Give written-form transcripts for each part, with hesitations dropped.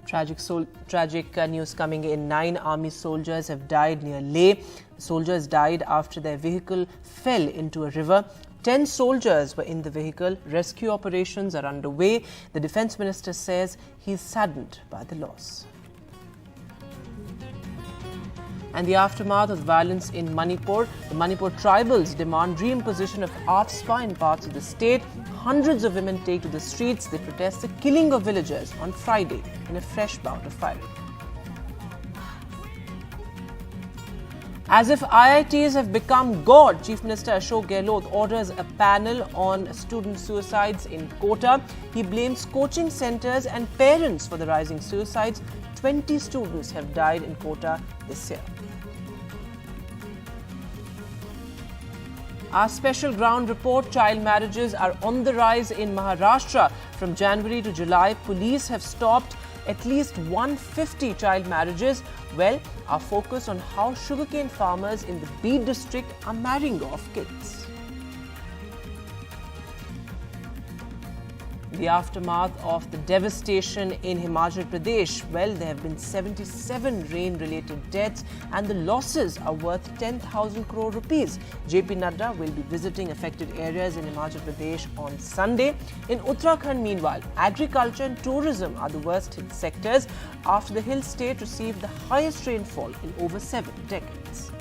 Tragic news coming in. 9 army soldiers have died near Leh. Soldiers died after their vehicle fell into a river. 10 soldiers were in the vehicle. Rescue operations are underway. The Defence Minister says he is saddened by the loss. And the aftermath of violence in Manipur. The Manipur tribals demand reimposition of AFSPA in parts of the state. Hundreds of women take to the streets. They protest the killing of villagers on Friday in a fresh bout of firing. As if IITs have become God, Chief Minister Ashok Gehlot orders a panel on student suicides in Kota. He blames coaching centres and parents for the rising suicides. 20 students have died in Kota this year. Our special ground report: child marriages are on the rise in Maharashtra. From January to July, police have stopped at least 150 child marriages. Well, our focus on how sugarcane farmers in the Beed district are marrying off kids. The aftermath of the devastation in Himachal Pradesh. Well, there have been 77 rain-related deaths and the losses are worth 10,000 crore rupees. JP Nadda will be visiting affected areas in Himachal Pradesh on Sunday. In Uttarakhand, meanwhile, agriculture and tourism are the worst hit sectors after the hill state received the highest rainfall in over 7 decades.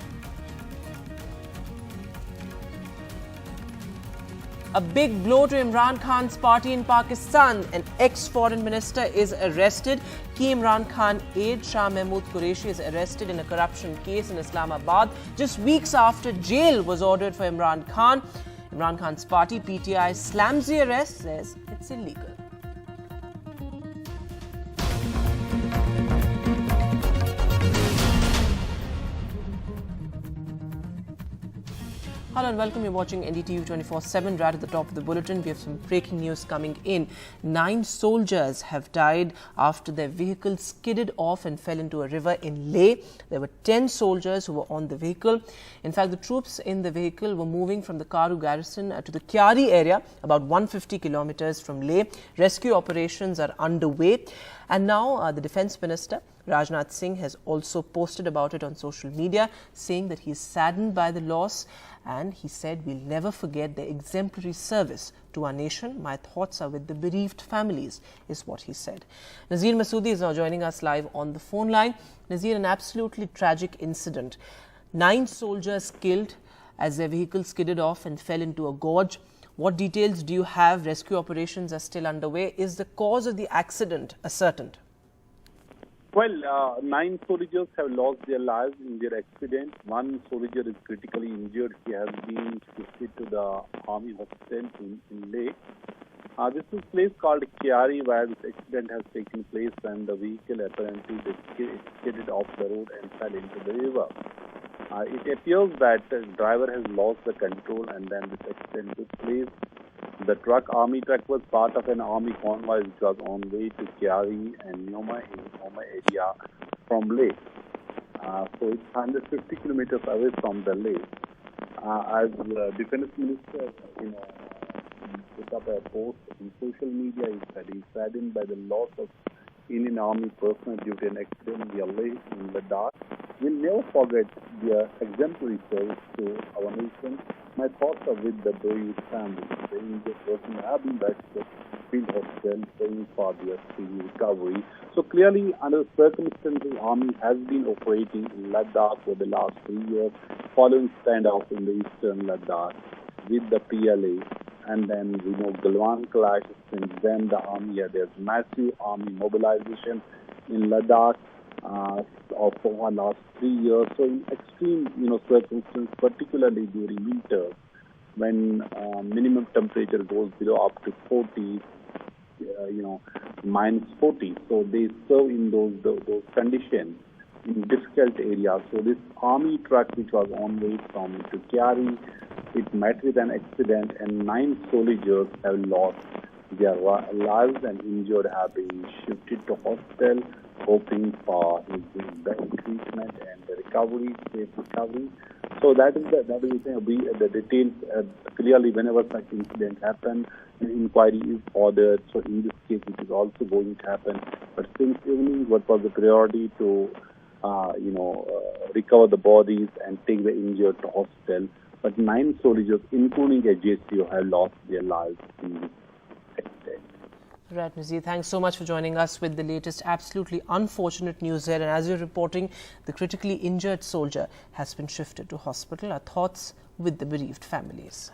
A big blow to Imran Khan's party in Pakistan. An ex-foreign minister is arrested. Key Imran Khan aide Shah Mahmood Qureshi is arrested in a corruption case in Islamabad just weeks after jail was ordered for Imran Khan. Imran Khan's party, PTI, slams the arrest, says it's illegal. Hello and welcome. You're watching NDTV 24/7. Right at the top of the bulletin, we have some breaking news coming in. 9 soldiers have died after their vehicle skidded off and fell into a river in Leh. There were 10 soldiers who were on the vehicle. In fact, the troops in the vehicle were moving from the Karu garrison to the Kyari area, about 150 kilometers from Leh. Rescue operations are underway. And now the Defence Minister, Rajnath Singh, has also posted about it on social media, saying that he is saddened by the loss. And he said, "We'll never forget their exemplary service to our nation. My thoughts are with the bereaved families," is what he said. Nazir Masoodi is now joining us live on the phone line. Nazir, an absolutely tragic incident. 9 soldiers killed as their vehicle skidded off and fell into a gorge. What details do you have? Rescue operations are still underway. Is the cause of the accident ascertained? Well, 9 soldiers have lost their lives in their accident. 1 soldier is critically injured. He has been shifted to the army hospital in Leh. This is a place called Kyari, where this accident has taken place, and the vehicle apparently skidded off the road and fell into the river. It appears that the driver has lost the control and then this accident took place. The army truck was part of an army convoy which was on way to Kyari and Nyoma area from Leh. So it's 150 kilometers away from the Leh. As the Defence Minister, put up a post on social media, he said he's saddened by the loss of Indian Army personnel due to an accident near Leh in Ladakh. We'll never forget their exemplary service to our nation. My thoughts are with the bereaved family. The injured person have been back to the field hospital praying for their speedy recovery. So clearly, under the circumstances, Army has been operating in Ladakh for the last 3 years, following standoff in the eastern Ladakh with the PLA. And then we know Galwan clash. Since then, the army there's massive army mobilization in Ladakh for the last 3 years. So in extreme, circumstances, particularly during winter, when minimum temperature goes below up to 40, minus 40. So they serve in those conditions in difficult areas. So this army truck, which was on way from to Kyari, it met with an accident, and 9 soldiers have lost their lives and injured have been shifted to hospital, hoping for his best treatment and the safe recovery. So that is the details. Clearly, whenever such incidents happen, an inquiry is ordered. So in this case, it is also going to happen. But since evening what was the priority to, recover the bodies and take the injured to hospital. But 9 soldiers, including a JCO, have lost their lives in this accident. Right, Nazir, thanks so much for joining us with the latest absolutely unfortunate news here. And as you're reporting, the critically injured soldier has been shifted to hospital. Our thoughts with the bereaved families.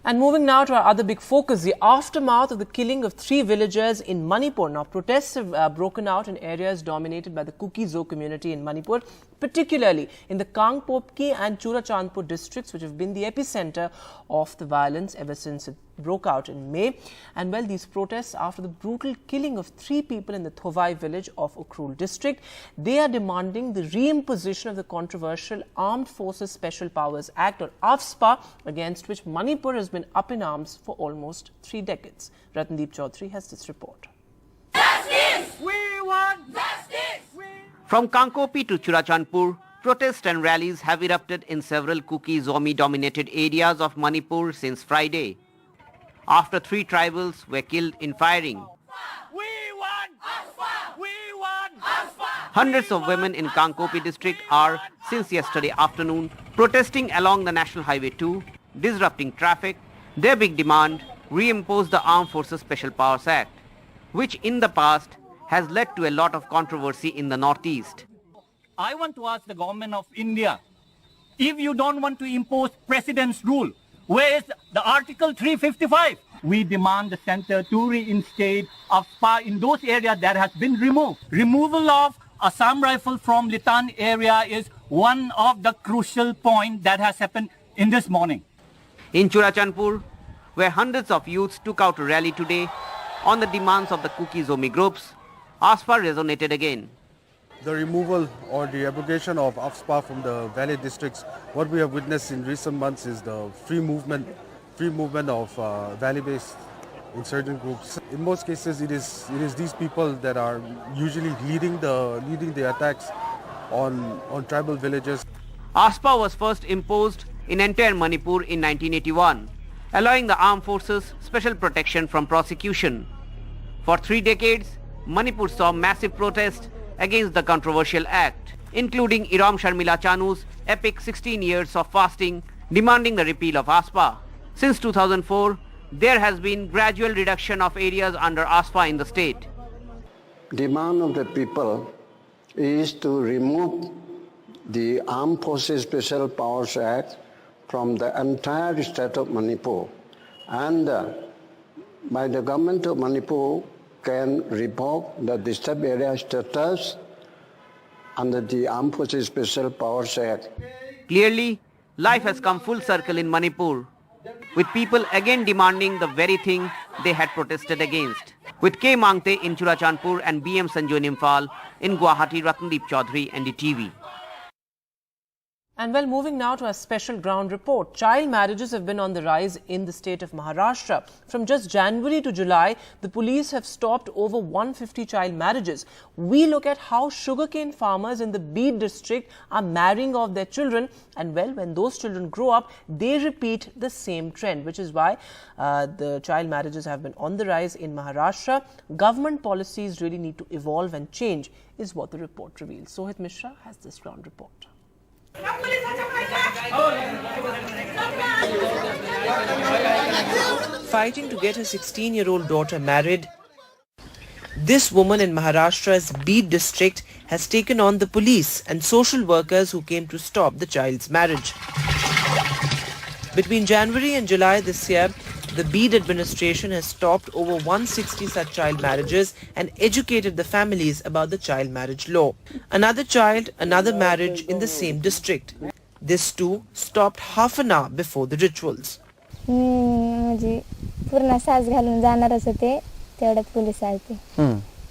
And moving now to our other big focus, the aftermath of the killing of 3 villagers in Manipur. Now, protests have broken out in areas dominated by the Kuki-Zo community in Manipur, particularly in the Kangpokpi and Churachandpur districts, which have been the epicenter of the violence ever since it broke out in May. And well, these protests after the brutal killing of 3 people in the Thovai village of Ukhrul district. They are demanding the reimposition of the controversial Armed Forces Special Powers Act, or AFSPA, against which Manipur has been up in arms for almost 3 decades. Ratandeep Chaudhary has this report. Justice! We want justice! From Kangpokpi to Churachandpur, protests and rallies have erupted in several Kuki-Zomi-dominated areas of Manipur since Friday, after 3 tribals were killed in firing. We want AFSPA! We want AFSPA! Hundreds of women in Kangpokpi district are, since yesterday afternoon, protesting along the National Highway 2, disrupting traffic. Their big demand: reimpose the Armed Forces Special Powers Act, which in the past has led to a lot of controversy in the northeast. I want to ask the government of India, if you don't want to impose President's rule, where is the Article 355? We demand the center to reinstate AFSPA in those areas that has been removed. Removal of Assam rifle from Litan area is one of the crucial points that has happened in this morning. In Churachandpur, where hundreds of youths took out a rally today on the demands of the Kuki-Zomi groups, AFSPA resonated again. The removal or the abrogation of AFSPA from the valley districts, what we have witnessed in recent months is the free movement of valley-based insurgent groups. In most cases, it is these people that are usually leading the attacks on tribal villages. AFSPA was first imposed in entire Manipur in 1981, allowing the armed forces special protection from prosecution. For 3 decades, Manipur saw massive protests against the controversial act, including Iram Sharmila Chanu's epic 16 years of fasting demanding the repeal of AFSPA. Since 2004, there has been gradual reduction of areas under AFSPA in the state. Demand of the people is to remove the Armed Forces Special Powers Act from the entire state of Manipur, and by the government of Manipur can revoke the disturbed area status under the Armed Forces Special Powers Act. Clearly, life has come full circle in Manipur, with people again demanding the very thing they had protested against. With K. Mangte in Churachandpur and B.M. Sanjoy Nimphal in Guwahati, Ratandeep Chaudhary, NDTV. And well, moving now to our special ground report. Child marriages have been on the rise in the state of Maharashtra. From just January to July, the police have stopped over 150 child marriages. We look at how sugarcane farmers in the Beed district are marrying off their children. And well, when those children grow up, they repeat the same trend, which is why the child marriages have been on the rise in Maharashtra. Government policies really need to evolve and change, is what the report reveals. Sohit Mishra has this ground report. Fighting to get her 16-year-old daughter married, this woman in Maharashtra's Beed district has taken on the police and social workers who came to stop the child's marriage. Between January and July this year, the Beed administration has stopped over 160 such child marriages and educated the families about the child marriage law. Another child, another marriage in the same district. This too stopped half an hour before the rituals. पूर्ण साज घालून जाणारच होते तेवढ्यात police आले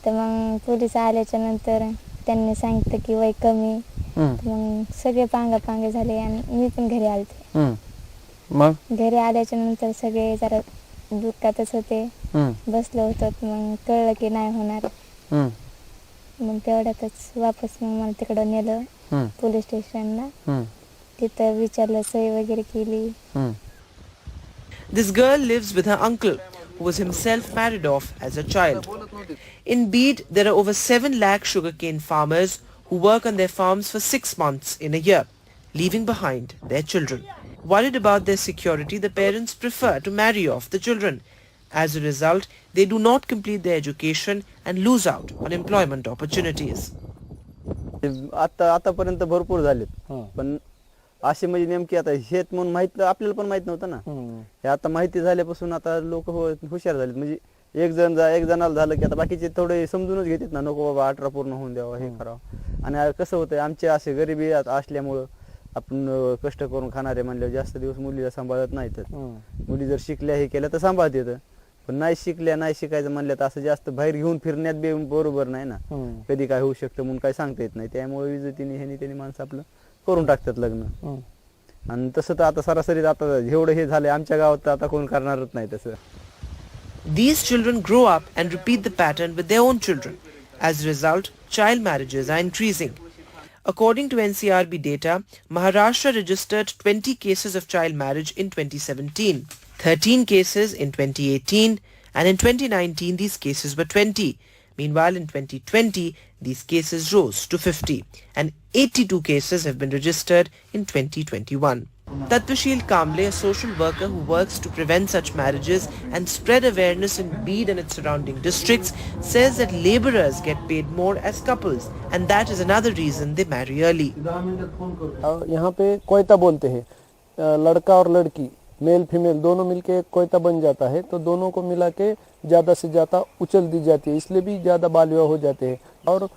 तर मग police आल्याच्या नंतर त्यांनी सांगितलं की वय कमी मग सगळे पांगे झाले आणि मी पण घरी आलते मग घरी आल्याच्या नंतर सगळे जरा दुःखातच होते बसलो होतो मग कळलं की नाही होणार मग तेवढ्यातच वापस मग मला तिकडे नेलं पोलीस स्टेशनला तिथं विचारलं सही वगैरे केली. This girl lives with her uncle, who was himself married off as a child. In Bede, there are over 7 lakh sugarcane farmers who work on their farms for 6 months in a year, leaving behind their children. Worried about their security, the parents prefer to marry off the children. As a result, they do not complete their education and lose out on employment opportunities. आतापर्यंत भरपूर झालेत पण असे म्हणजे नेमकी आता शेत म्हणून माहित आपल्याला पण माहित नव्हतं ना हे आता माहिती झाल्यापासून आता लोक हुशार झालेत म्हणजे एक जणाला झालं की आता बाकीचे थोडे समजूनच घेतात ना नको बाबा 18 पूर्ण होऊन द्यावं हे करावं आणि कसं होतंय आमचे असे गरिबी असल्यामुळं आपण कष्ट करून खाणारे म्हणल्यावर जास्त दिवस मुलीला सांभाळत नाहीत मुली जर शिकल्या हे केलं तर सांभाळतात पण नाही शिकल्या नाही शिकायचं म्हणलं तर असं जास्त बाहेर घेऊन फिरण्यात बी बरोबर नाही ना कधी काय होऊ शकतं म्हणून काय सांगता येत नाही त्यामुळे विजेतीने ह्यानी त्यांनी माणसं आपलं करून टाकतात लग्न आणि तसं तर आता सरासरी आता एवढं हे झालंय आमच्या गावात तर आता कोण करणारच नाही तसं. These children grow up and repeat the pattern with their own children. As a result, child marriages are increasing. According to NCRB data, Maharashtra registered 20 cases of child marriage in 2017, 13 cases in 2018, and in 2019 these cases were 20. Meanwhile, in 2020, these cases rose to 50, and 82 cases have been registered in 2021. Tatvashil Kamble, a social worker who works to prevent such marriages and spread awareness in Bede and its surrounding districts, says that labourers get paid more as couples, and that is another reason they marry early. यहाँ पे कोयता बोलते हैं, लड़का और लड़की male female दोनों मिलके एक कोयता बन जाता है तो दोनों को मिला के ज़्यादा से ज़्यादा उछल दी जाती है, इसलिए भी ज़्यादा बाल विवाह हो जाते हैं और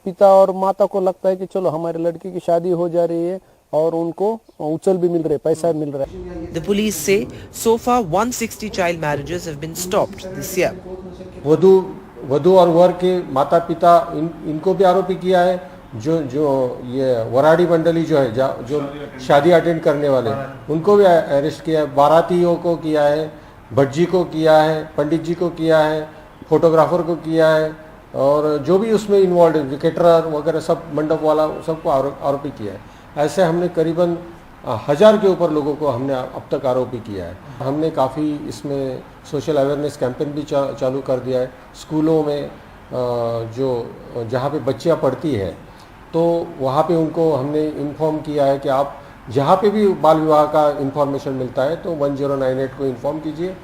पिता और माता को लगता है कि चलो हमारे लड़की की शादी हो जा रही है और उनको उछल भी मिल रहे पैसा मिल रहा है. The police say so far 160 child marriages have been stopped this year. वधू और वर के माता पिता इनको भी आरोपी किया है जो ये वराड़ी मंडली जो है जो शादी अटेंड करने वाले उनको भी अरेस्ट किया है, बारातियों को किया है, भटजी को किया है, पंडित जी को किया है, फोटोग्राफर को किया है और जो भी उसमें इन्वॉल्व है केटरर वगैरह सब मंडप वाला सबको आरोपी किया है. ऐसे हमने करीबन 1000 के ऊपर लोगों को हमने अब तक आरोपी किया है. हमने काफ़ी इसमें सोशल अवेयरनेस कैंपेन भी चालू कर दिया है. स्कूलों में जो जहाँ पे बच्चियाँ पढ़ती है तो वहाँ पे उनको हमने इन्फॉर्म किया है कि आप जहाँ पे भी बाल विवाह का इन्फॉर्मेशन मिलता है तो 1098 को इन्फॉर्म कीजिए.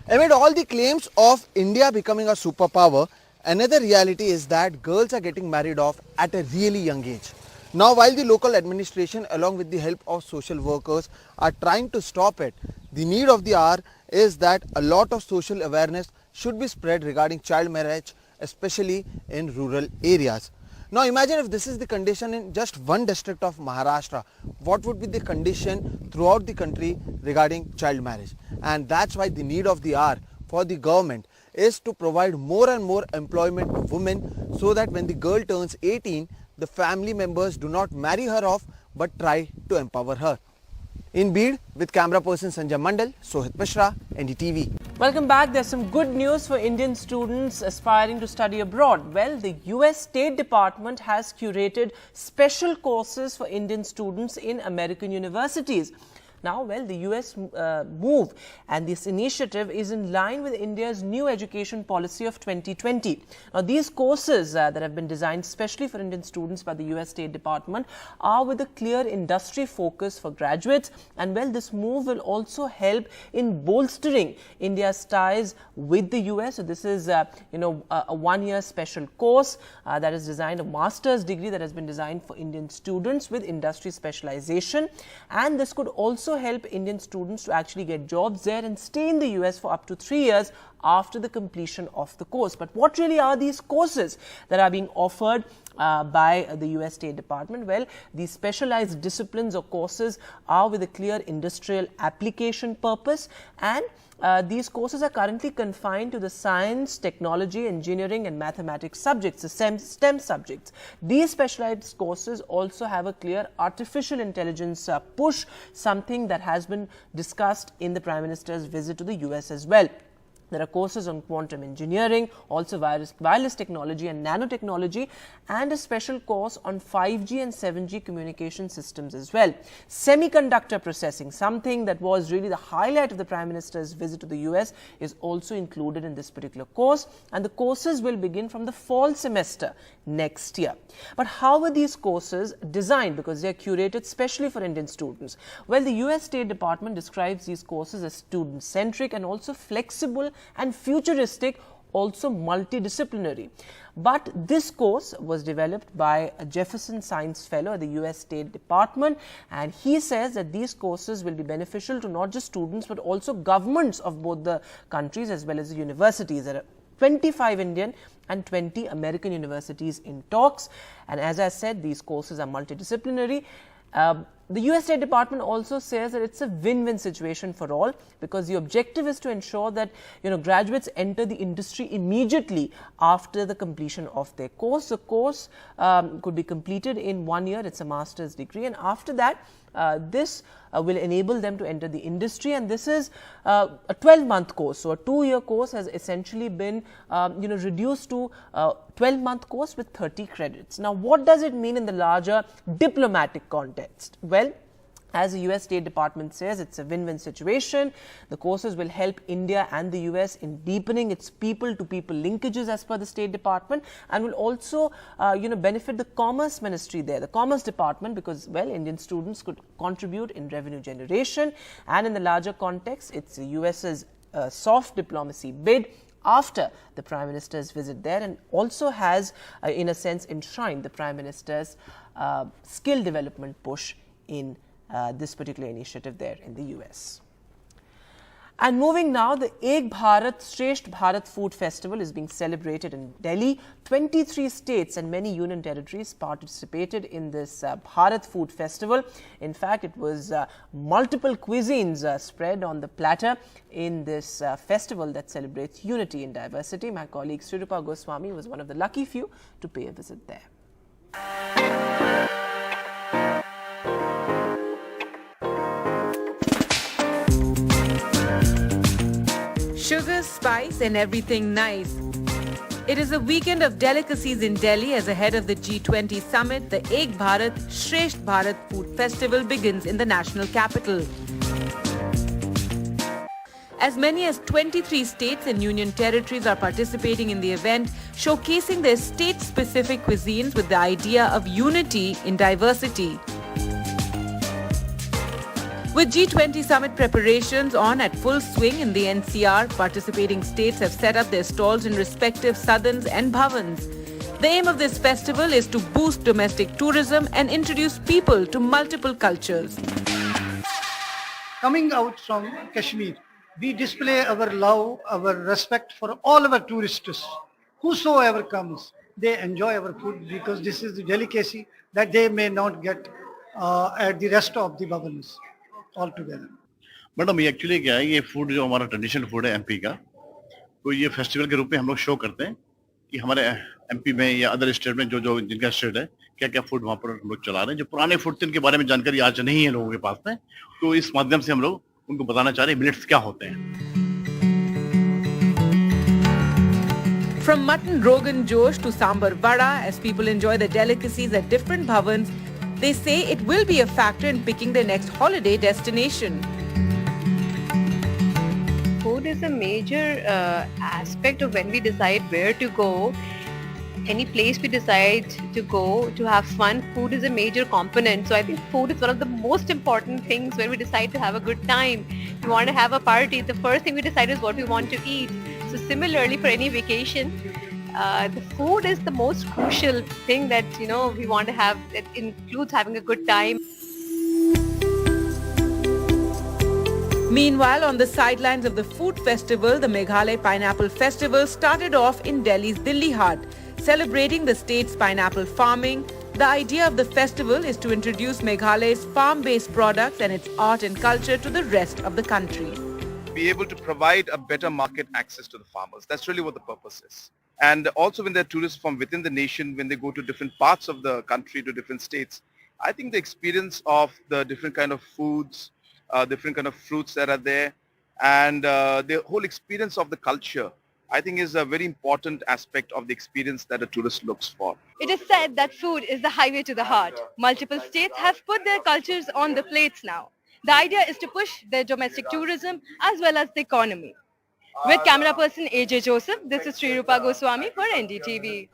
Amid all the claims of India becoming a superpower, another reality is that girls are getting married off at a really young age. Now, while the local administration along with the help of social workers are trying to stop it, the need of the hour is that a lot of social awareness should be spread regarding child marriage, especially in rural areas. Now imagine if this is the condition in just one district of Maharashtra, what would be the condition throughout the country regarding child marriage? And that's why the need of the hour for the government is to provide more and more employment to women so that when the girl turns 18, the family members do not marry her off but try to empower her. In Bede, with camera person Sanjay Mandal, Sohit Mishra, NDTV. Welcome back. There's some good news for Indian students aspiring to study abroad. Well, the U.S. State Department has curated special courses for Indian students in American universities. Now, well, the U.S. move and this initiative is in line with India's new education policy of 2020. Now, these courses that have been designed specially for Indian students by the U.S. State Department are with a clear industry focus for graduates. And, well, this move will also help in bolstering India's ties with the U.S. So, this is, a one-year special course that is designed, a master's degree that has been designed for Indian students with industry specialization. And this could also help Indian students to actually get jobs there and stay in the US for up to 3 years after the completion of the course. But what really are these courses that are being offered by the US State Department? Well, these specialized disciplines or courses are with a clear industrial application purpose, and these courses are currently confined to the science, technology, engineering and mathematics subjects, the STEM subjects. These specialized courses also have a clear artificial intelligence push, something that has been discussed in the Prime Minister's visit to the US as well. There are courses on quantum engineering, also wireless technology and nanotechnology, and a special course on 5G and 7G communication systems as well. Semiconductor processing, something that was really the highlight of the Prime Minister's visit to the US, is also included in this particular course, and the courses will begin from the fall semester next year. But how were these courses designed? Because they are curated specially for Indian students. Well, the US State Department describes these courses as student-centric and also flexible and futuristic, also multidisciplinary. But this course was developed by a Jefferson Science Fellow at the US State Department, and he says that these courses will be beneficial to not just students but also governments of both the countries as well as the universities. There are 25 Indian and 20 American universities in talks, and as I said, these courses are multidisciplinary. The US State Department also says that it's a win-win situation for all, because the objective is to ensure that graduates enter the industry immediately after the completion of their course. The course could be completed in 1 year. It's a master's degree, and after that this will enable them to enter the industry, and this is a 12-month course. So a 2-year course has essentially been reduced to a 12-month course with 30 credits. Now, what does it mean in the larger diplomatic context? Well, as the US State Department says, it's a win-win situation. The courses will help India and the US in deepening its people-to-people linkages as per the State Department, and will also benefit the Commerce Ministry there, the Commerce Department, because, well, Indian students could contribute in revenue generation, and in the larger context, it's the US's soft diplomacy bid after the Prime Minister's visit there, and also has, in a sense, enshrined the Prime Minister's skill development push in this particular initiative there in the US. And moving now, the Ek Bharat Shresht Bharat Food Festival is being celebrated in Delhi. 23 states and many union territories participated in this Bharat Food Festival. In fact, it was multiple cuisines spread on the platter in this festival that celebrates unity in diversity. My colleague Srirupa Goswami was one of the lucky few to pay a visit there. Sugar, spice and everything nice. It is a weekend of delicacies in Delhi as ahead of the G20 summit. The Ek Bharat Shresht Bharat Food Festival begins in the national capital. As many as 23 states and union territories are participating in the event, showcasing their state-specific cuisines with the idea of unity in diversity. With G20 summit preparations on at full swing in the NCR, participating states have set up their stalls in respective sadhans and bhavans. The aim of this festival is to boost domestic tourism and introduce people to multiple cultures. Coming out from Kashmir, we display our love, our respect for all our tourists. Whosoever comes, they enjoy our food because this is the delicacy that they may not get at the rest of the bhavans. All together. Madam ये actually क्या है, ये food जो हमारा traditional food है MP का, तो ये फेस्टिवल के रूप में हम लोग शो करते हैं कि हमारे एमपी में या अदर स्टेट में जो जिनका स्टेट है क्या क्या फूड वहाँ पर हम लोग चला रहे हैं। जो पुराने फूड थे उनके बारे में जानकारी आज नहीं है लोगों के पास में, तो इस माध्यम से हम लोग उनको बताना चाह रहे हैं मिलेट्स क्या होते हैं। From mutton rogan josh to sambar vada, as people enjoy the delicacies at different bhavans, they say it will be a factor in picking their next holiday destination. Food is a major aspect of when we decide where to go. Any place we decide to go to have fun, food is a major component. So I think food is one of the most important things when we decide to have a good time. If we want to have a party, the first thing we decide is what we want to eat. So similarly for any vacation, the food is the most crucial thing that we want to have. That includes having a good time. Meanwhile, on the sidelines of the food festival, the Meghalaya Pineapple Festival started off in Delhi's Dilli Haat, celebrating the state's pineapple farming. The idea of the festival is to introduce Meghalaya's farm-based products and its art and culture to the rest of the country. Be able to provide a better market access to the farmers. That's really what the purpose is. And also when there are tourists from within the nation, when they go to different parts of the country, to different states, I think the experience of the different kind of foods, different kind of fruits that are there, And the whole experience of the culture, I think, is a very important aspect of the experience that a tourist looks for. It is said that food is the highway to the heart. Multiple states have put their cultures on the plates now. The idea is to push their domestic tourism as well as the economy. With camera person AJ Joseph, this is Sri Rupa Goswami for NDTV.